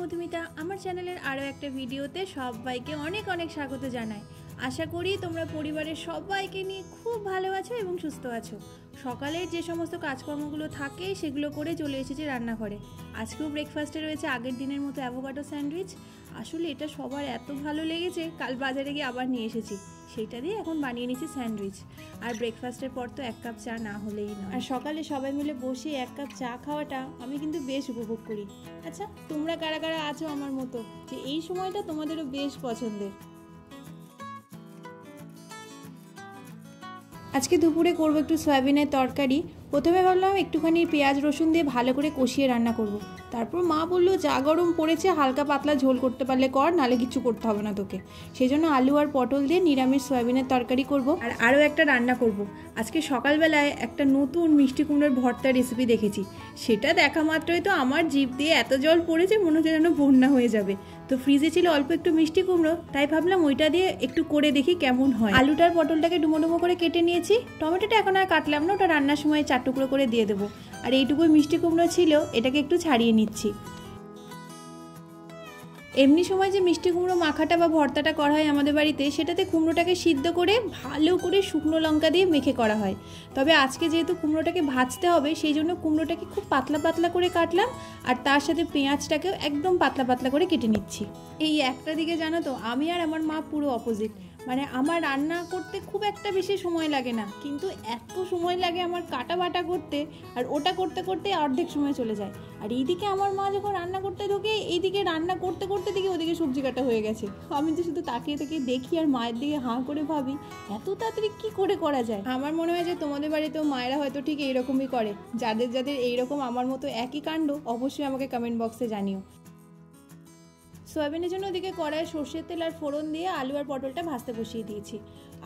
মধুমিতা আমার চ্যানেলের আরও একটা ভিডিওতে সবাইকে অনেক অনেক স্বাগত জানাই। আশা করি তোমরা পরিবারের সবাইকে নিয়ে খুব ভালো আছো এবং সুস্থ আছো। সকালের যে সমস্ত কাজকর্মগুলো থাকে সেগুলো করে চলে এসেছি রান্নাঘরে। আজকেও ব্রেকফাস্টে রয়েছে আগের দিনের মতো অ্যাভোকাডো স্যান্ডউইচ। আসলে এটা সবার এত ভালো লেগেছে, কাল বাজারে গিয়ে আবার নিয়ে এসেছি। সেইটা দিয়ে এখন বানিয়ে নিচ্ছি স্যান্ডউইচ। আর ব্রেকফাস্টের পর তো 1 কাপ চা না হলেই নয়। আর সকালে সবাই মিলে বসে 1 কাপ চা খাওয়াটা আমি কিন্তু বেশ উপভোগ করি। আচ্ছা, তোমরা কারা কারা আছো আমার মতো যে এই সময়টা তোমাদেরও বেশ পছন্দের? আজকে দুপুরে করবো একটু সয়াবিনের তরকারি। প্রথমে ভাবলাম একটুখানি পেঁয়াজ রসুন দিয়ে ভালো করে কষিয়ে রান্না করব। তারপর মা বললো যা গরম পড়েছে হালকা পাতলা ঝোল করতে পারলে কর, নালে কিছু করতে হবে না তোকে। সেই জন্য আলু আর পটল দিয়ে নিরামিষ সয়াবিনের তরকারি করব। আর আরও একটা রান্না করব। আজকে সকালবেলায় একটা নতুন মিষ্টি কুমড়োর ভর্তা রেসিপি দেখেছি। সেটা দেখা মাত্রই তো আমার জিভ দিয়ে এত জল পড়েছে মনে হচ্ছে যেন বন্যা হয়ে যাবে। তো ফ্রিজে ছিল অল্প একটু মিষ্টি কুমড়ো, তাই ভাবলাম ওইটা দিয়ে একটু করে দেখি কেমন হয়। আলুটার পটলটাকে ডুমো ডুমো করে কেটে নিয়েছি। টমেটোটা এখন আর কাটলাম না, ওটা রান্নার সময় 4 টুকরো করে দিয়ে দেবো। আর এইটুকুই মিষ্টি কুমড়ো ছিল, এটাকে একটু ছাড়িয়ে নিচ্ছি। এমনি সময় যে মিষ্টি কুমড়ো মাখাটা বা ভর্তাটা করা হয় আমাদের বাড়িতে, সেটাতে কুমড়োটাকে সিদ্ধ করে ভালো করে শুকনো লঙ্কা দিয়ে মেখে করা হয়। তবে আজকে যেহেতু কুমড়োটাকে ভাজতে হবে, সেই জন্য কুমড়োটাকে খুব পাতলা পাতলা করে কাটলাম। আর তার সাথে পেঁয়াজটাকেও একদম পাতলা পাতলা করে কেটে নিচ্ছি। এই একটা দিকে জানো তো, আমি আর আমার মা পুরো অপোজিট। মানে আমার রান্না করতে খুব একটা বেশি সময় লাগে না, কিন্তু এত সময় লাগে আমার কাটা বাটা করতে, আর ওটা করতে করতে অর্ধেক সময় চলে যায়। আর এইদিকে আমার মা যখন রান্না করতে ঢোকে, এইদিকে রান্না করতে করতে দিকে ওদিকে সবজি কাটা হয়ে গেছে। আমি তো শুধু তাকিয়ে তাকিয়ে দেখি আর মায়ের দিকে হাঁ করে ভাবি এত তাড়াতাড়ি কী করে করা যায়। আমার মনে হয় যে তোমাদের বাড়িতেও মায়েরা হয়তো ঠিক এইরকমই করে। যাদের যাদের এইরকম আমার মতো একই কাণ্ড, অবশ্যই আমাকে কমেন্ট বক্সে জানিও। সয়াবিনের জন্য ওদিকে কড়াইয়ে সর্ষের তেল আর ফোড়ন দিয়ে আলু আর পটলটা ভাজতে বসিয়ে দিয়েছি।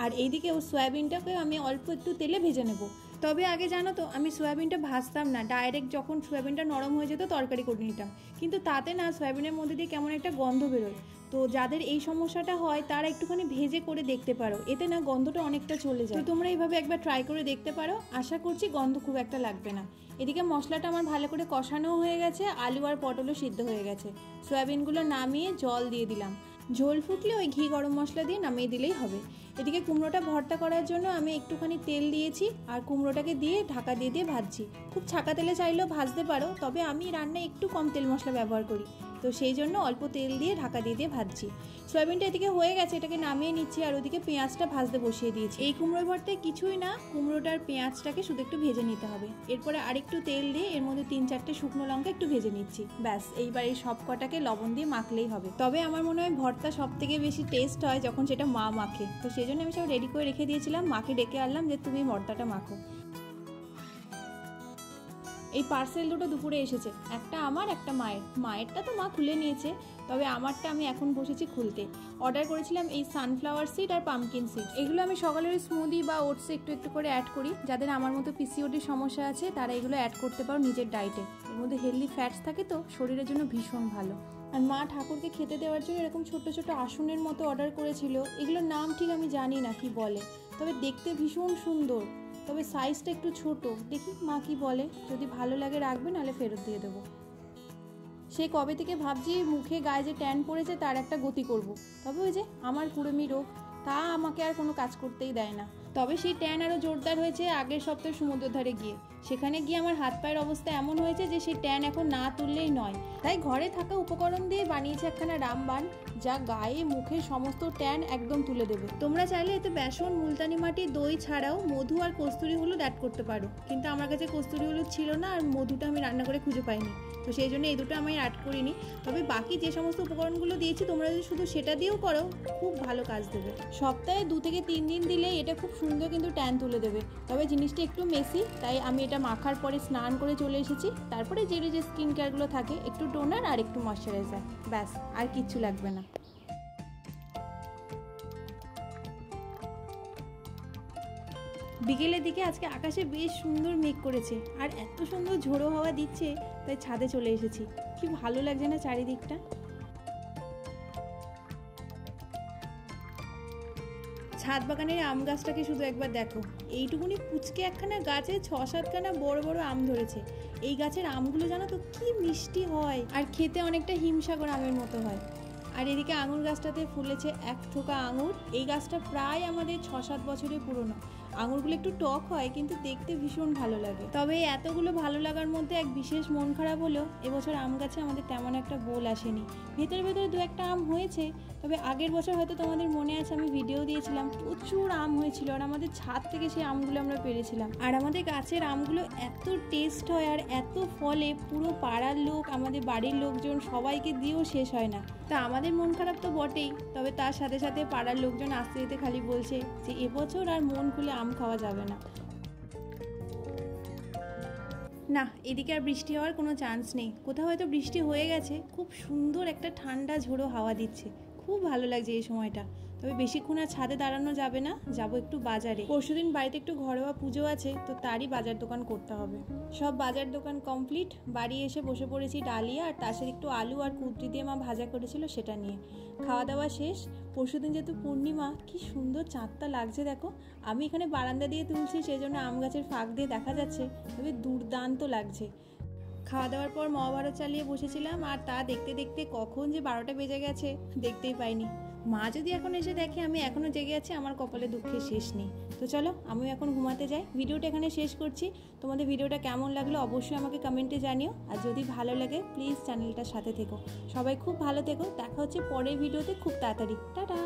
আর এইদিকে সয়াবিনটাকে আমি অল্প একটু তেলে ভেজে নেব। তবে আগে জানো তো, আমি সয়াবিনটা ভাজতাম না, ডাইরেক্ট যখন সয়াবিনটা নরম হয়ে যেত তরকারি করে নিতাম। কিন্তু তাতে না সয়াবিনের মধ্যে দিয়ে কেমন একটা গন্ধ বেরোয়। তো যাদের এই সমস্যাটা হয় তারা একটুখানি ভেজে করে দেখতে পারো, এতে না গন্ধটা অনেকটা চলে যায়। তো তোমরা এইভাবে একবার ট্রাই করে দেখতে পারো, আশা করছি গন্ধ খুব একটা লাগবে না। এদিকে মশলাটা আমার ভালো করে কষানো হয়ে গেছে, আলু আর পটলও সিদ্ধ হয়ে গেছে। সয়াবিনগুলো নামিয়ে জল দিয়ে দিলাম। ঝোল ফুটলে ওই ঘি গরম মশলা দিয়ে নামিয়ে দিলেই হবে। এদিকে কুমড়োটা ভর্তা করার জন্য আমি একটুখানি তেল দিয়েছি আর কুমড়োটাকে দিয়ে ঢাকা দিয়ে দিয়ে ভাজছি। খুব ছাকা তেলে চাইলেও ভাজতে পারো, তবে আমি রান্নায় একটু কম তেল মশলা ব্যবহার করি, তো সেই জন্য অল্প তেল দিয়ে ঢাকা দিয়ে দিয়ে ভাজছি। সয়াবিনটা এদিকে হয়ে গেছে, এটাকে নামিয়ে নিচ্ছি। আর ওদিকে পেঁয়াজটা ভাজতে বসিয়ে দিয়েছি। এই কুমড়ো ভর্তায় কিছুই না, কুমড়োটার পেঁয়াজটাকে শুধু একটু ভেজে নিতে হবে। এরপরে আরেকটু তেল দিয়ে এর মধ্যে 3-4টে শুকনো লঙ্কা একটু ভেজে নিচ্ছি। ব্যাস, এইবার এই সব কটাকে লবণ দিয়ে মাখলেই হবে। তবে আমার মনে হয় ভর্তা সব থেকে বেশি টেস্ট হয় যখন সেটা মা মাখে। তো সেই জন্য আমি সব রেডি করে রেখে দিয়েছিলাম, মাকে ডেকে আনলাম যে তুমি ভর্তাটা মাখো। এই পার্সেল দুটো দুপুরে এসেছে, একটা আমার একটা মায়ের। মায়েরটা তো মা খুলে নিয়েছে, তবে আমারটা আমি এখন বসেছি খুলতে। অর্ডার করেছিলাম এই সানফ্লাওয়ার সিড আর পামকিন সিড। এগুলো আমি সকালের স্মুদি বা ওটসে একটু একটু করে অ্যাড করি। যাদের আমার মতো পিসিওডির সমস্যা আছে তারা এগুলো অ্যাড করতে পারো নিজের ডায়েটে। এর মধ্যে হেলদি ফ্যাটস থাকে, তো শরীরের জন্য ভীষণ ভালো। আর মা ঠাকুরকে খেতে দেওয়ার জন্য এরকম ছোট ছোট আসনের মতো অর্ডার করেছিল। এগুলোর নাম ঠিক আমি জানি না কি বলে, তবে দেখতে ভীষণ সুন্দর। তবে সাইজটা একটু ছোট, দেখি মা কি বলে। যদি ভালো লাগে রাখবে, নাহলে ফেরত দিয়ে দেবো। সে কবে থেকে ভাবছি মুখে গায়ে যে ট্যান পড়েছে তার একটা গতি করব। তবে ওই যে আমার কুড়েমি রোগ, তা আমাকে আর কোনো কাজ করতেই দেয় না। তবে সেই ট্যান আরও জোরদার হয়েছে আগের সপ্তাহে সমুদ্রের ধারে গিয়ে। সেখানে গিয়ে আমার হাত পায়ের অবস্থা এমন হয়েছে যে সেই ট্যান এখন না তুললেই নয়। তাই ঘরে থাকা উপকরণ দিয়ে বানিয়েছে একখানা রামবান, যা গায়ে মুখে সমস্ত ট্যান একদম তুলে দেবে। তোমরা চাইলে এতে বেসন, মুলতানি মাটি, দই ছাড়াও মধু আর কস্তুরি হলুদ অ্যাড করতে পারো। কিন্তু আমার কাছে কস্তুরি হলুদ ছিল না, আর মধুটা আমি রান্না করে খুঁজে পাইনি, তো সেই জন্য এই দুটো আমি অ্যাড করিনি। তবে বাকি যে সমস্ত উপকরণগুলো দিয়েছি তোমরা যদি শুধু সেটা দিয়েও করো, খুব ভালো কাজ দেবে। সপ্তাহে 2 থেকে 3 দিন দিলে এটা খুব সুন্দর কিন্তু ট্যান তুলে দেবে। তবে জিনিসটা একটু মেসি, তাই আমি এটা মাখার পরে স্নান করে চলে এসেছি। তারপরে যে স্কিন কেয়ারগুলো থাকে, একটু টোনার আর একটু ময়শ্চারাইজার, ব্যাস আর কিচ্ছু লাগবে না। বিকেলের দিকে আজকে আকাশে বেশ সুন্দর মেঘ করেছে, আর এত সুন্দর ঝোড়ো হাওয়া দিচ্ছে, তাই ছাদে চলে এসেছি। কি ভালো লাগছে না চারিদিকটা। ছাদ বাগানের আম গাছটাকে শুধু একবার দেখো, এইটুকুনি কুচকে একখানা গাছে 6-7খানা বড় বড় আম ধরেছে। এই গাছের আমগুলো জানো তো কি মিষ্টি হয়, আর খেতে অনেকটা হিমসাগর আমের মতো হয়। আর এদিকে আঙুর গাছটাতে ফুলেছে এক থোকা আঙুর। এই গাছটা প্রায় আমাদের 6-7 বছরের পুরনো। আঙুরগুলো একটু টক হয় কিন্তু দেখতে ভীষণ ভালো লাগে। তবে এতগুলো ভালো লাগার মধ্যে এক বিশেষ মন খারাপ হলো, এবছর আম গাছে আমাদের তেমন একটা বোল আসেনি। ভেতরে ভেতরে 2-1টা আম হয়েছে, তবে আগের বছর হয়তো তোমাদের মনে আছে আমি ভিডিও দিয়েছিলাম, প্রচুর আম হয়েছিল আর আমাদের ছাদ থেকে সেই আমগুলো আমরা পেরেছিলাম। আর আমাদের গাছের আমগুলো এত টেস্ট হয় আর এত ফলে পুরো পাড়ার লোক, আমাদের বাড়ির লোকজন সবাইকে দিয়েও শেষ হয় না। তা আমাদের মন খারাপ তো বটেই, তবে তার সাথে সাথে পাড়ার লোকজন আসতে যেতে খালি বলছে যে এবছর আর মন খুলে আম খাওয়া যাবে না। না, এদিকে আর বৃষ্টি হওয়ার কোনো চান্স নেই। কোথাও হয়তো বৃষ্টি হয়ে গেছে, খুব সুন্দর একটা ঠান্ডা ঝোড়ো হাওয়া দিচ্ছে, খুব ভালো লাগছে এই সময়টা। তবে বেশিক্ষণ আর ছাদে দাঁড়ানো যাবে না, যাব একটু বাজারে। পরশুদিন বাড়িতে একটু ঘরোয়া পুজো আছে, তো তারই বাজার দোকান করতে হবে। সব বাজার দোকান কমপ্লিট, বাড়ি এসে বসে পড়েছি ডালিয়া আর তার সাথে একটু আলু আর কুঁদরি দিয়ে মা ভাজা করেছিল সেটা নিয়ে। খাওয়া দাওয়া শেষ। পরশুদিন যেহেতু পূর্ণিমা, কি সুন্দর চাঁদটা লাগছে দেখো। আমি এখানে বারান্দা দিয়ে তুলছি, সেই জন্য আম গাছের ফাঁক দিয়ে দেখা যাচ্ছে, তবে দুর্দান্ত লাগছে। খাওয়া দাওয়ার পর মহাভারত চালিয়ে বসেছিলাম, আর তা দেখতে দেখতে কখন যে 12টা বেজে গেছে দেখতেই পাইনি। মা যদি এখন এসে দেখে আমি এখনও জেগে আছি, আমার কপালে দুঃখের শেষ নেই। তো চলো আমিও এখন ঘুমাতে যাই। ভিডিওটা এখানে শেষ করছি। তোমাদের ভিডিওটা কেমন লাগলো অবশ্যই আমাকে কমেন্টে জানিও, আর যদি ভালো লাগে প্লিজ চ্যানেলটার সাথে থেকো। সবাই খুব ভালো থেকো, দেখা হচ্ছে পরের ভিডিওতে খুব তাড়াতাড়ি। টাটা।